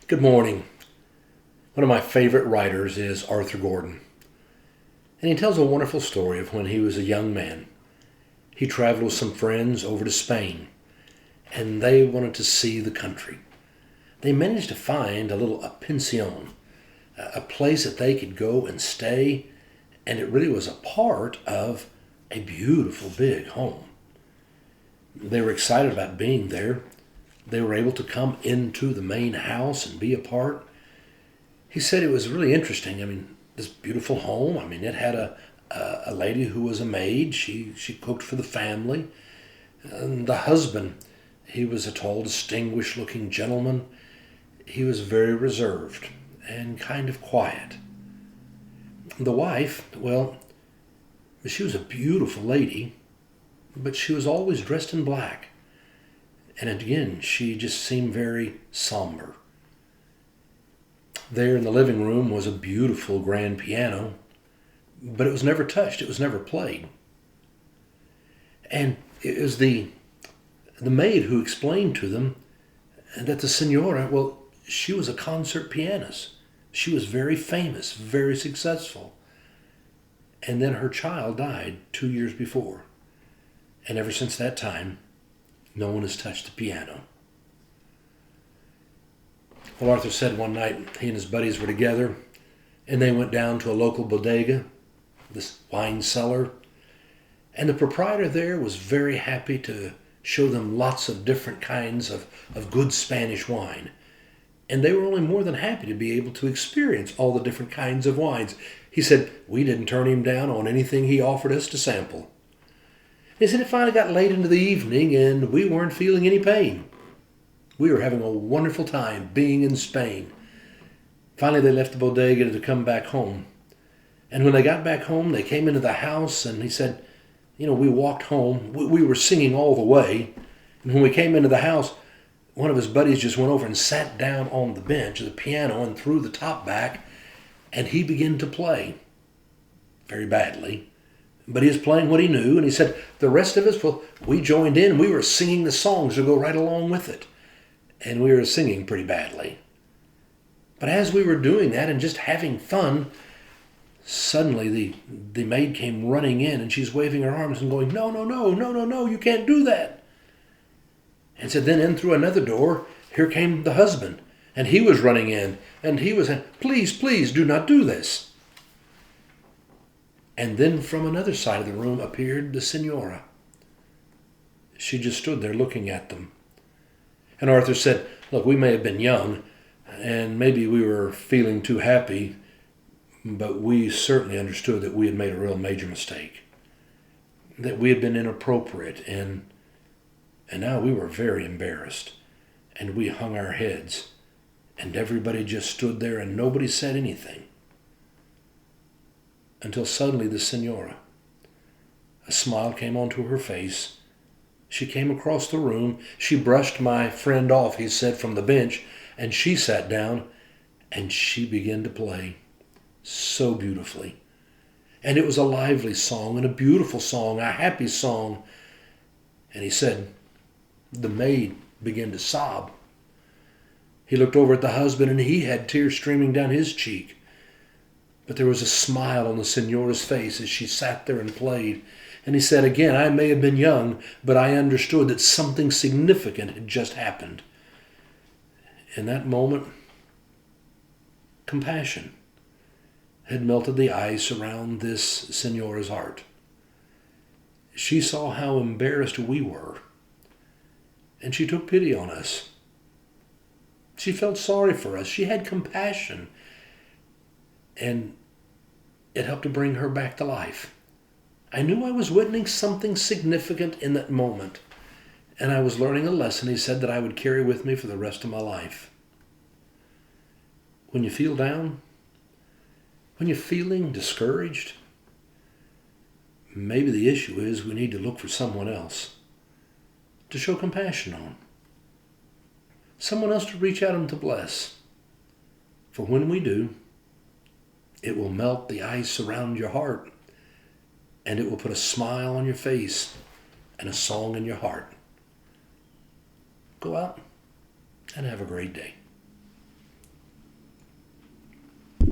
Good morning. One of my favorite writers is Arthur Gordon, and he tells a wonderful story of when he was a young man. He traveled with some friends over to Spain, and they wanted to see the country. They managed to find a pension, a place that they could go and stay, and it really was a part of a beautiful big home. They were excited about being there. They were able to come into the main house and be a part. He said it was really interesting. This beautiful home. It had a lady who was a maid. She cooked for the family. And the husband, he was a tall, distinguished-looking gentleman. He was very reserved and kind of quiet. The wife, well, she was a beautiful lady, but she was always dressed in black. And again, she just seemed very somber. There in the living room was a beautiful grand piano, but it was never touched. It was never played. And it was the maid who explained to them that the senora, well, she was a concert pianist. She was very famous, very successful. And then her child died 2 years before. And ever since that time, no one has touched the piano. Well, Arthur said one night he and his buddies were together, and they went down to a local bodega, this wine cellar, and the proprietor there was very happy to show them lots of different kinds of good Spanish wine. And they were only more than happy to be able to experience all the different kinds of wines. He said, we didn't turn him down on anything he offered us to sample. He said it finally got late into the evening and we weren't feeling any pain. We were having a wonderful time being in Spain. Finally, they left the bodega to come back home. And when they got back home, they came into the house and he said, we walked home. We were singing all the way. And when we came into the house, one of his buddies just went over and sat down on the bench of the piano and threw the top back, and he began to play very badly. But he was playing what he knew, and he said, the rest of us, well, we joined in, and we were singing the songs to go right along with it. And we were singing pretty badly. But as we were doing that and just having fun, suddenly the maid came running in, and she's waving her arms and going, no, you can't do that. And said, then in through another door, here came the husband, and he was running in, and he was saying, please, do not do this. And then from another side of the room appeared the senora. She just stood there looking at them. And Arthur said, look, we may have been young, and maybe we were feeling too happy, but we certainly understood that we had made a real major mistake, that we had been inappropriate, and now we were very embarrassed, and we hung our heads, and everybody just stood there, and nobody said anything. Until suddenly the senora, a smile came onto her face. She came across the room. She brushed my friend off, he said, from the bench, and she sat down, and she began to play so beautifully. And it was a lively song, and a beautiful song, a happy song. And he said, the maid began to sob. He looked over at the husband, and he had tears streaming down his cheek. But there was a smile on the senora's face as she sat there and played. And he said, again, I may have been young, but I understood that something significant had just happened. In that moment, compassion had melted the ice around this senora's heart. She saw how embarrassed we were, and she took pity on us. She felt sorry for us. She had compassion. And it helped to bring her back to life. I knew I was witnessing something significant in that moment. And I was learning a lesson, he said, that I would carry with me for the rest of my life. When you feel down, when you're feeling discouraged, maybe the issue is we need to look for someone else to show compassion on. Someone else to reach out and to bless. For when we do, it will melt the ice around your heart, and it will put a smile on your face and a song in your heart. Go out and have a great day.